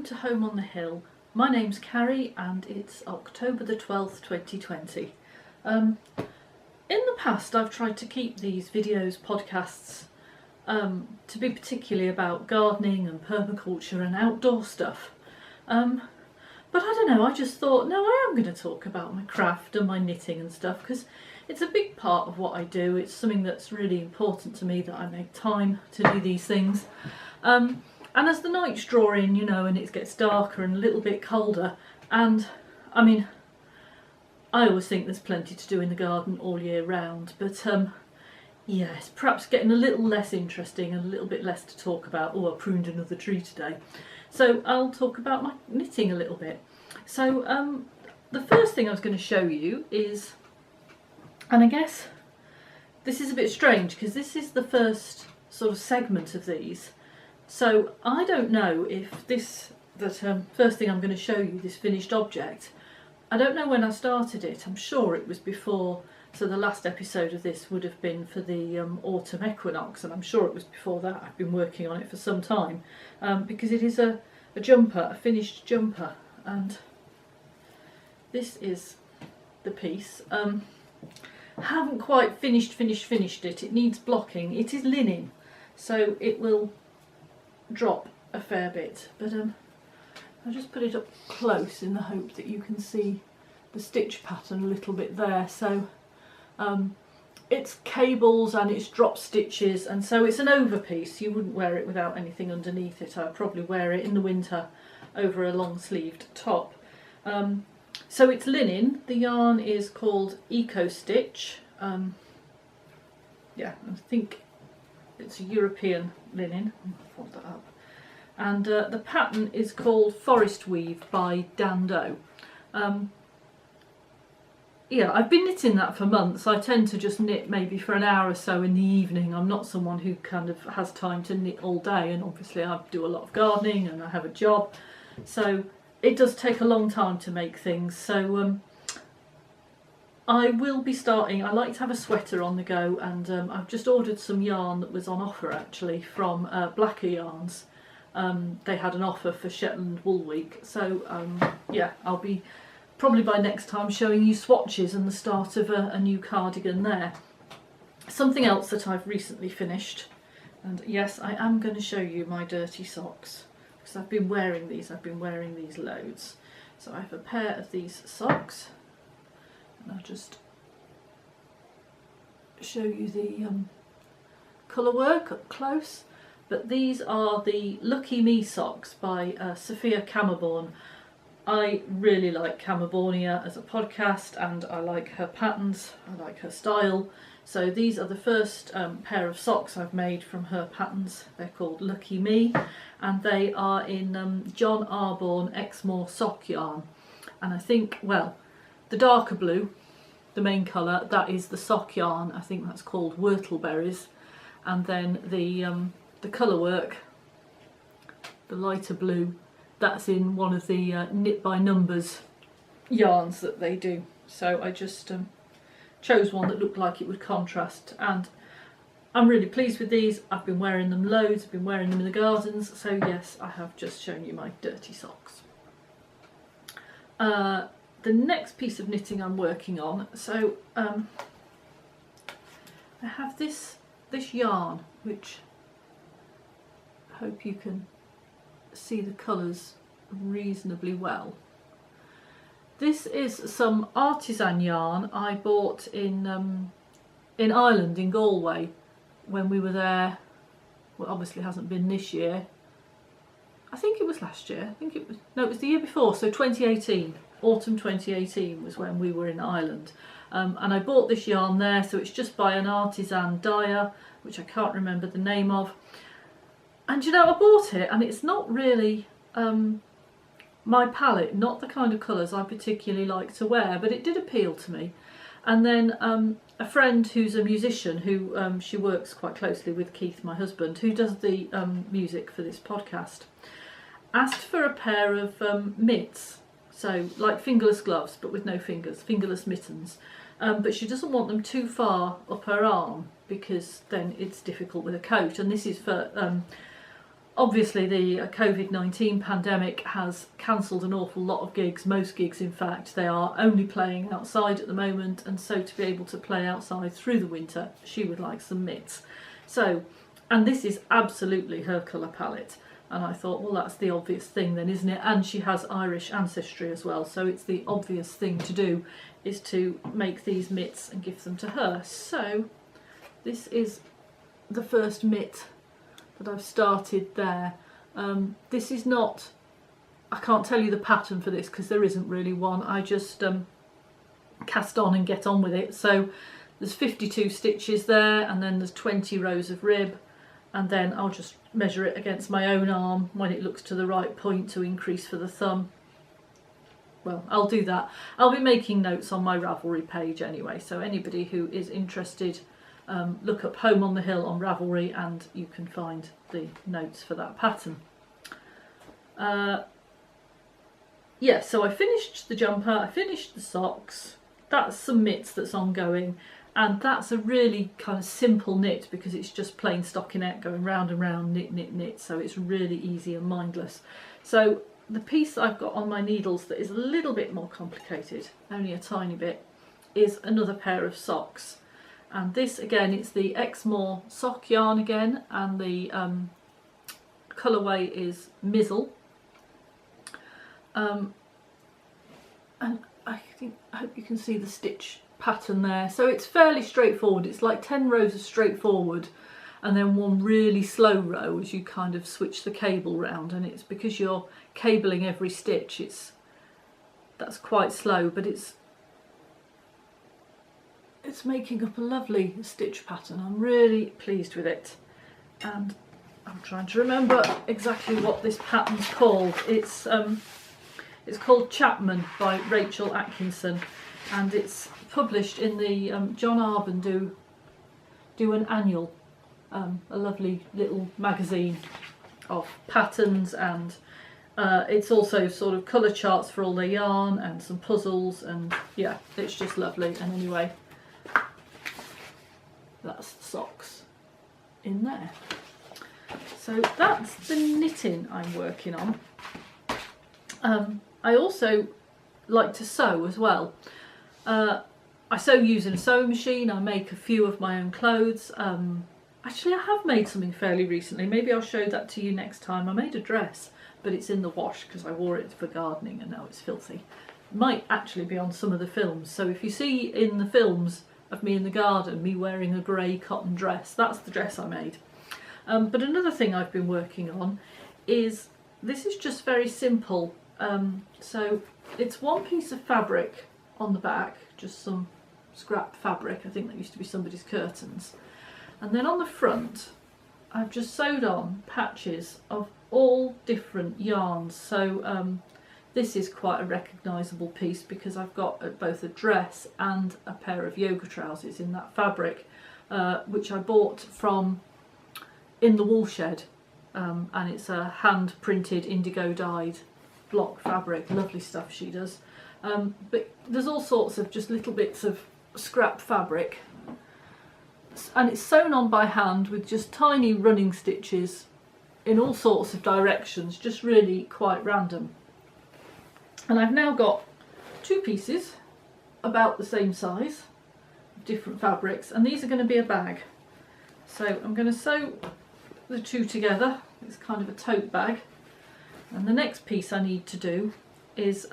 to Home on the Hill. My name's Carrie and it's October the 12th 2020. In the past I've tried to keep these videos, podcasts, to be particularly about gardening and permaculture and outdoor stuff. But I don't know, I just thought, no, I am going to talk about my craft and my knitting and stuff because it's a big part of what I do. It's something that's really important to me, that I make time to do these things. And as the nights draw in, you know, and it gets darker and a little bit colder, and I mean, I always think there's plenty to do in the garden all year round, but yeah, it's perhaps getting a little less interesting and a little bit less to talk about. Oh, I pruned another tree today. So I'll talk about my knitting a little bit. So the first thing I was going to show you is, and I guess this is a bit strange because this is the first sort of segment of these. So I don't know if first thing I'm going to show you, this finished object, I don't know when I started it. I'm sure it was before, so the last episode of this would have been for the autumn equinox, and I'm sure it was before that. I've been working on it for some time, because it is a jumper, a finished jumper, and this is the piece. I haven't quite finished it. It needs blocking. It is linen, so it will drop a fair bit, but I'll just put it up close in the hope that you can see the stitch pattern a little bit there. So it's cables and it's drop stitches, and so it's an over piece. You wouldn't wear it without anything underneath it. I'd probably wear it in the winter over a long sleeved top. So it's linen. The yarn is called Eco Stitch. Yeah, I think it's a European linen. I'll fold that up. And the pattern is called Forest Weave by Dando. Yeah, I've been knitting that for months. I tend to just knit maybe for an hour or so in the evening. I'm not someone who kind of has time to knit all day, and obviously I do a lot of gardening and I have a job, so it does take a long time to make things. So I will be starting. I like to have a sweater on the go, and I've just ordered some yarn that was on offer actually from Blacker Yarns. They had an offer for Shetland Wool Week, so yeah, I'll be probably by next time showing you swatches and the start of a new cardigan there. Something else that I've recently finished, and yes, I am going to show you my dirty socks because I've been wearing these loads. So I have a pair of these socks, and I'll just show you the colour work up close. But these are the Lucky Me socks by Sophia Camerborn. I really like Camerbornia as a podcast, and I like her patterns, I like her style. So these are the first pair of socks I've made from her patterns. They're called Lucky Me, and they are in John Arborn Exmoor sock yarn. And I think, well, the darker blue, the main colour, that is the sock yarn. I think that's called Whortleberries. And then the colour work, the lighter blue, that's in one of the Knit by Numbers yarns that they do. So I just chose one that looked like it would contrast, and I'm really pleased with these. I've been wearing them loads, I've been wearing them in the gardens, so yes, I have just shown you my dirty socks. The next piece of knitting I'm working on, so I have this yarn, which I hope you can see the colours reasonably well. This is some artisan yarn I bought in Ireland, in Galway, when we were there. Well, obviously hasn't been this year. I think it was last year. It was the year before, so 2018. Autumn 2018 was when we were in Ireland. And I bought this yarn there, so it's just by an artisan dyer, which I can't remember the name of. And you know, I bought it and it's not really my palette, not the kind of colours I particularly like to wear, but it did appeal to me. And then a friend who's a musician, who she works quite closely with Keith, my husband, who does the music for this podcast, asked for a pair of mitts, so like fingerless gloves but with no fingers, fingerless mittens, but she doesn't want them too far up her arm because then it's difficult with a coat, and this is for Obviously the COVID-19 pandemic has cancelled an awful lot of gigs, most gigs in fact. They are only playing outside at the moment, and so to be able to play outside through the winter, she would like some mitts. So, and this is absolutely her colour palette, and I thought, well, that's the obvious thing then, isn't it? And she has Irish ancestry as well, so it's the obvious thing to do is to make these mitts and give them to her. So this is the first mitt that I've started there. This is not, I can't tell you the pattern for this because there isn't really one. I just cast on and get on with it. So there's 52 stitches there, and then there's 20 rows of rib, and then I'll just measure it against my own arm when it looks to the right point to increase for the thumb. Well, I'll do that. I'll be making notes on my Ravelry page anyway, so anybody who is interested, look up Home on the Hill on Ravelry and you can find the notes for that pattern. Yeah, so I finished the jumper, I finished the socks, that's some mitts that's ongoing, and that's a really kind of simple knit because it's just plain stockinette going round and round, knit, knit, knit, so it's really easy and mindless. So the piece I've got on my needles that is a little bit more complicated, only a tiny bit, is another pair of socks. And this again, it's the Exmoor sock yarn again, and the colourway is Mizzle. And I hope you can see the stitch pattern there. So it's fairly straightforward. It's like 10 rows of straightforward and then one really slow row as you kind of switch the cable round, and it's because you're cabling every stitch, that's quite slow, but it's making up a lovely stitch pattern. I'm really pleased with it, and I'm trying to remember exactly what this pattern's called. It's called Chapman by Rachel Atkinson, and it's published in the John Arben do an annual, a lovely little magazine of patterns, and it's also sort of colour charts for all their yarn and some puzzles, and yeah, it's just lovely. And anyway, that's the socks in there. So that's the knitting I'm working on. I also like to sew as well. I sew using a sewing machine. I make a few of my own clothes. Actually, I have made something fairly recently. Maybe I'll show that to you next time. I made a dress, but it's in the wash because I wore it for gardening and now it's filthy. It might actually be on some of the films. So if you see in the films of me in the garden, me wearing a grey cotton dress, that's the dress I made. But another thing I've been working on is, this is just very simple. So it's one piece of fabric on the back, just some scrap fabric. I think that used to be somebody's curtains. And then on the front, I've just sewed on patches of all different yarns. So this is quite a recognisable piece because I've got both a dress and a pair of yoga trousers in that fabric, which I bought from In the Woolshed, and it's a hand printed indigo dyed block fabric. Lovely stuff she does. But there's all sorts of just little bits of scrap fabric, and it's sewn on by hand with just tiny running stitches in all sorts of directions, just really quite random. And I've now got two pieces about the same size of different fabrics, and these are going to be a bag. So I'm going to sew the two together. It's kind of a tote bag. And the next piece I need to do is,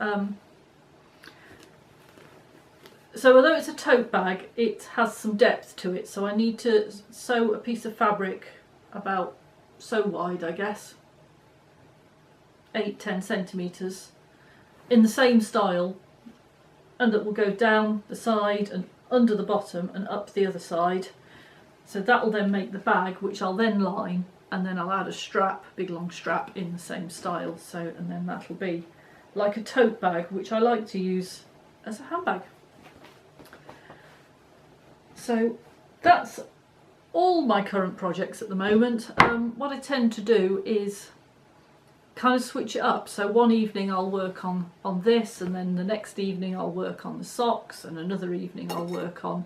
so although it's a tote bag, it has some depth to it, so I need to sew a piece of fabric about so wide, I guess, 8-10 centimetres, in the same style, and that will go down the side and under the bottom and up the other side. So that will then make the bag, which I'll then line, and then I'll add a strap, big long strap in the same style. So, and then that'll be like a tote bag, which I like to use as a handbag. So that's all my current projects at the moment. What I tend to do is kind of switch it up. So one evening I'll work on this, and then the next evening I'll work on the socks, and another evening I'll work on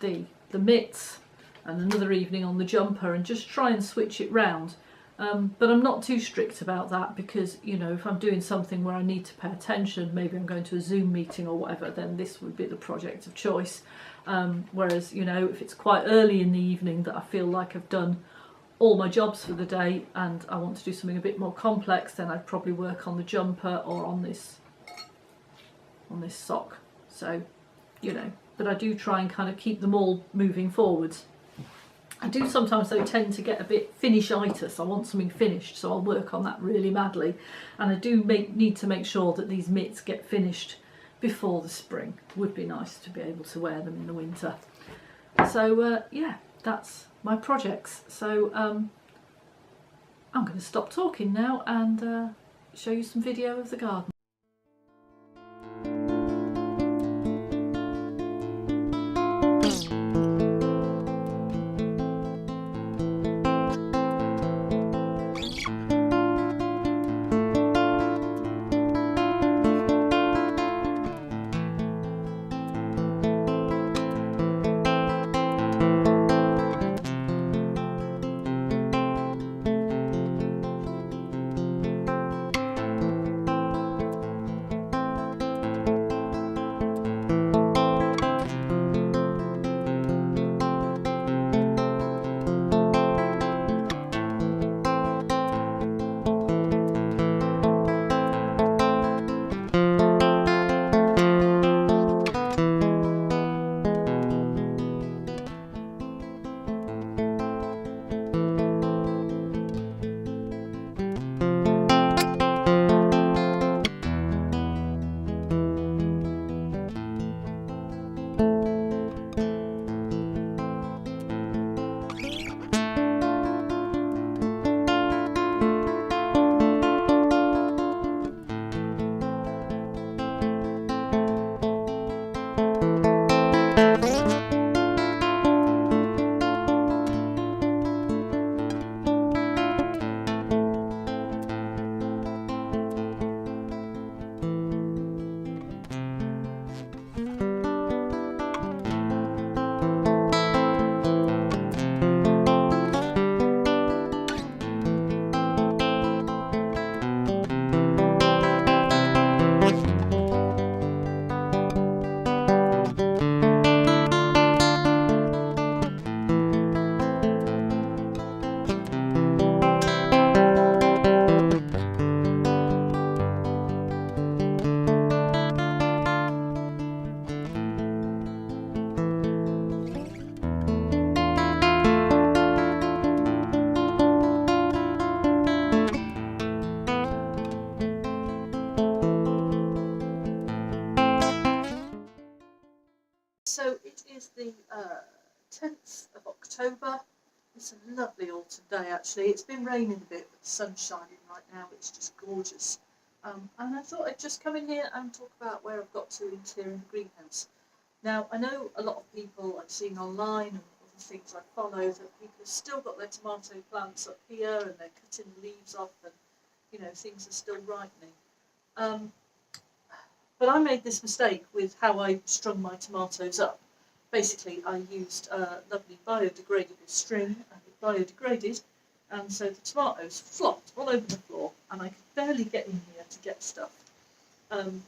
the mitts, and another evening on the jumper, and just try and switch it round. But I'm not too strict about that because, you know, if I'm doing something where I need to pay attention, maybe I'm going to a Zoom meeting or whatever, then this would be the project of choice. Whereas, you know, if it's quite early in the evening that I feel like I've done all my jobs for the day and I want to do something a bit more complex, then I'd probably work on the jumper or on this sock. So, you know, but I do try and kind of keep them all moving forwards. I do sometimes though tend to get a bit finish-itis. I want something finished, so I'll work on that really madly. And I do need to make sure that these mitts get finished before the spring. It would be nice to be able to wear them in the winter. So yeah, that's my projects. So I'm going to stop talking now and show you some video of the garden. So it is the 10th of October. It's a lovely autumn day actually. It's been raining a bit but the sun's shining right now. It's just gorgeous. And I thought I'd just come in here and talk about where I've got to in clearing the greenhouse. Now I know a lot of people I've seen online and other things I follow that people have still got their tomato plants up here and they're cutting the leaves off and, you know, things are still ripening. But I made this mistake with how I strung my tomatoes up. Basically, I used lovely biodegradable string and it biodegraded, and so the tomatoes flopped all over the floor and I could barely get in here to get stuff. And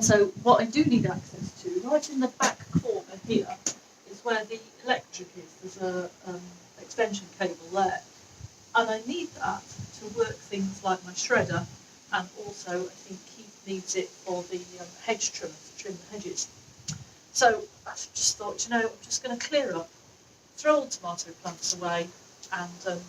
so what I do need access to, right in the back corner here, is where the electric is. There's a extension cable there. And I need that to work things like my shredder, and also I think Keith needs it for the hedge trimmer to trim the hedges. So I just thought, you know, I'm just going to clear up, throw all the tomato plants away, and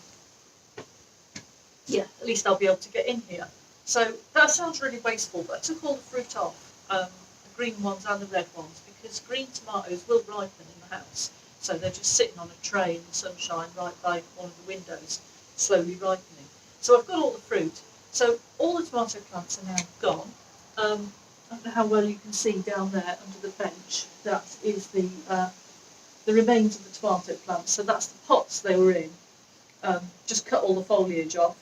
yeah, at least I'll be able to get in here. So that sounds really wasteful, but I took all the fruit off, the green ones and the red ones, because green tomatoes will ripen in the house. So they're just sitting on a tray in the sunshine right by one of the windows, slowly ripening. So I've got all the fruit. So all the tomato plants are now gone. I don't know how well you can see down there under the bench. That is the remains of the tomato plants. So that's the pots they were in. Just cut all the foliage off.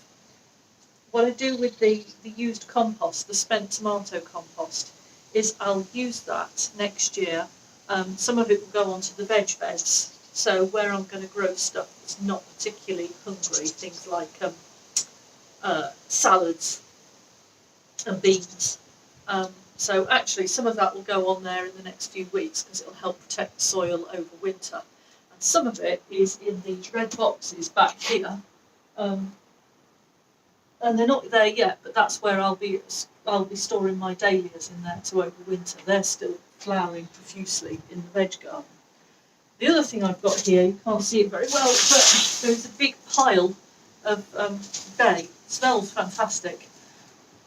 What I do with the used compost, the spent tomato compost, is I'll use that next year. Some of it will go onto the veg beds So where I'm going to grow stuff that's not particularly hungry, things like salads and beans. So actually some of that will go on there in the next few weeks because it'll help protect the soil over winter. And some of it is in these red boxes back here. And they're not there yet, but that's where I'll be storing my dahlias in there to overwinter. They're still flowering profusely in the veg garden. The other thing I've got here, you can't see it very well, but there is a big pile of bay. It smells fantastic.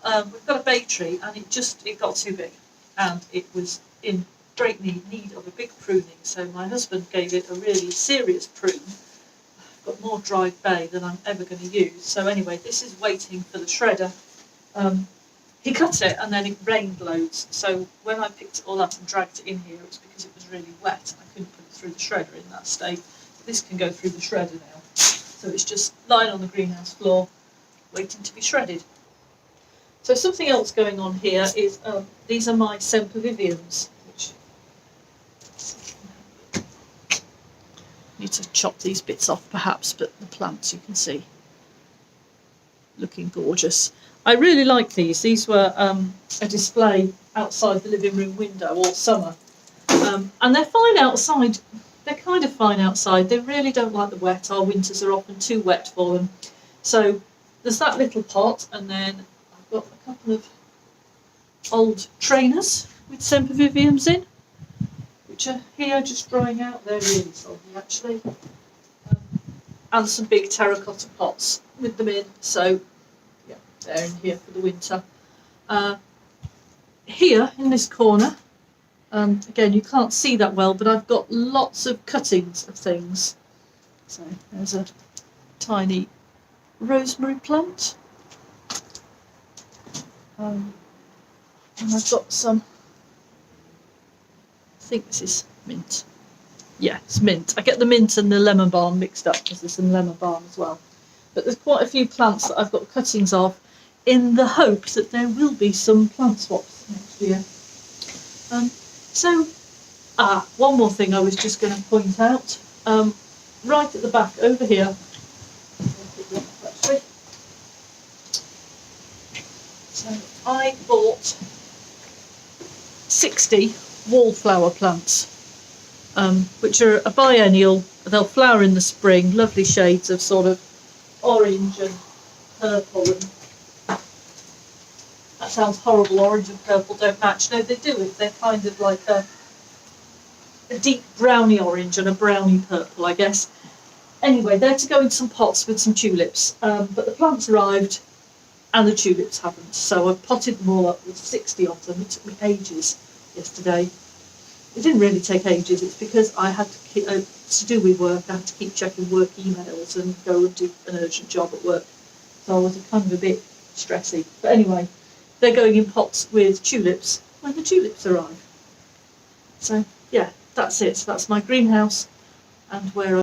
We've got a bay tree, and it got too big, and it was in great need of a big pruning. So my husband gave it a really serious prune. I've got more dried bay than I'm ever going to use. So anyway, this is waiting for the shredder. He cut it, and then it rained loads. So when I picked it all up and dragged it in here, it's because it was really wet. I couldn't put it through the shredder in that state. But this can go through the shredder now. So it's just lying on the greenhouse floor, waiting to be shredded. So something else going on here is these are my semperviviums, which need to chop these bits off perhaps, but the plants you can see looking gorgeous. I really like these. These were a display outside the living room window all summer, and they're fine outside. They're kind of fine outside. They really don't like the wet. Our winters are often too wet for them. So there's that little pot, and then got a couple of old trainers with semperviviums in, which are here just drying out. They're really soggy actually. And some big terracotta pots with them in. So yeah, they're in here for the winter. Here in this corner, again you can't see that well, but I've got lots of cuttings of things. So there's a tiny rosemary plant. And I've got some, I think this is mint. Yeah, it's mint. I get the mint and the lemon balm mixed up because there's some lemon balm as well. But there's quite a few plants that I've got cuttings of in the hope that there will be some plant swaps next year. One more thing I was just going to point out. Right at the back over here, so I bought 60 wallflower plants, which are a biennial. They'll flower in the spring, lovely shades of sort of orange and purple. And that sounds horrible, orange and purple don't match. No, they do it. They're kind of like a deep browny orange and a browny purple, I guess. Anyway, they're to go in some pots with some tulips, but the plants arrived and the tulips haven't. So I've potted them all up with 60 of them. It took me ages yesterday. It didn't really take ages. It's because I had to keep, to do with work. I had to keep checking work emails and go and do an urgent job at work. So I was kind of a bit stressy. But anyway, they're going in pots with tulips when the tulips arrive. So yeah, that's it. So that's my greenhouse and where